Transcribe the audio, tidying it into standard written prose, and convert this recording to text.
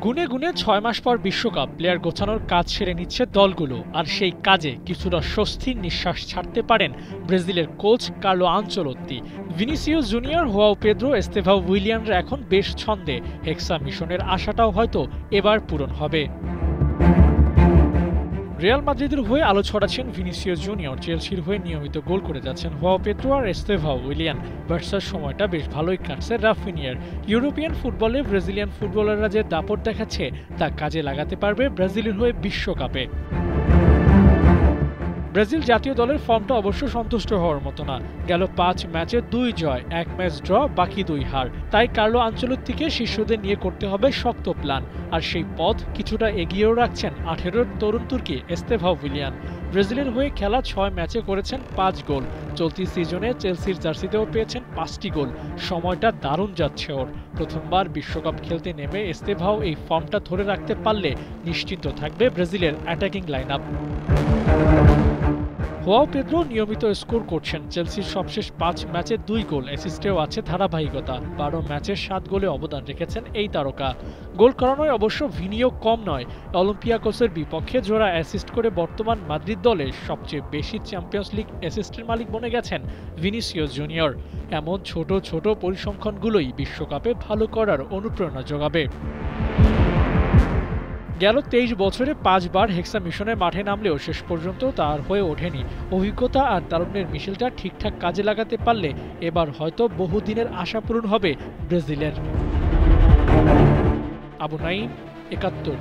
গুনে গুনে ৬ মাস পর বিশ্বকাপ প্লেয়ার গোছানোর কাজ সেরে নিচ্ছে দলগুলো, আর সেই কাজে কিছুটা স্বস্তির নিঃশ্বাস ছাড়তে পারেন ব্রাজিলের coach Carlo Ancelotti. Vinicius Junior, Joao Pedro, Estevao উইলিয়ানরা এখন বেশ ছন্দে। হেক্সা মিশনের আশাটাও হয়তো এবার পূরণ হবে। রিয়াল মাদ্রিদের হয়ে আলো ছড়াচ্ছেন ভিনিসিয়াস জুনিয়র, চেলসির হয়ে নিয়মিত গোল করে যাচ্ছেন হোয়াও পেদ্রো আর এস্তেভাও উইলিয়ান। বার্সার সময়টা বেশ ভালোই কাটছে রাফিনিয়ার। ইউরোপিয়ান ফুটবলে ব্রাজিলিয়ান ফুটবলাররা যে দাপট দেখাচ্ছে তা কাজে লাগাতে পারবে ব্রাজিলের হয়ে বিশ্বকাপে। ব্রাজিল জাতীয় দলের ফর্মটা অবশ্য সন্তুষ্ট হওয়ার মতো না। গেল ৫ ম্যাচে ২ জয়, ১ ম্যাচ ড্র, বাকি ২ হার। তাই কার্লো আনচেলত্তিকে শিষ্যদের নিয়ে করতে হবে শক্ত প্ল্যান, আর সেই পথ কিছুটা এগিয়েও রাখছেন ১৮-র তরুণ তুর্কি এস্তেভাও উইলিয়ান। ব্রাজিলের হয়ে খেলা ৬ ম্যাচে করেছেন ৫ গোল। চলতি সিজনে চেলসির জার্সিতেও পেয়েছেন ৫টি গোল। সময়টা দারুণ যাচ্ছে ওর। প্রথমবার বিশ্বকাপ খেলতে নেমে এস্তেভাও এই ফর্মটা ধরে রাখতে পারলে নিশ্চিন্ত থাকবে ব্রাজিলের attacking line up. João Pedro নিয়মিত স্কোর করছেন। চেলসির সবশেষ ৫ ম্যাচে ২ গোল, অ্যাসিস্টেও আছে ধারাবাহিকতা। ১২ ম্যাচে ৭ গোলে অবদান রেখেছেন এই তারকা। গোল করানোয় অবশ্য ভিনিও কম নয়। অলিম্পিয়াকোসের বিপক্ষে জোড়া অ্যাসিস্ট করে বর্তমান মাদ্রিদ দলের সবচেয়ে বেশি চ্যাম্পিয়ন্স লিগ অ্যাসিস্টের মালিক বনে গেছেন ভিনিসিয়াস জুনিয়র। এমন ছোট ছোট পরিসংখ্যানগুলোই বিশ্বকাপে ভালো করার অনুপ্রেরণা যোগাবে। গেল ২৩ বছরে ৫ বার হেক্সা মিশনে মাঠে নামলেও শেষ পর্যন্ত তার হয়ে ওঠেনি। অভিজ্ঞতা আর তারুণ্যের মিশেলটা ঠিকঠাক কাজে লাগাতে পারলে এবার হয়তো বহুদিনের আশা পূরণ হবে ব্রাজিলের। আবু নাঈম, ৭১।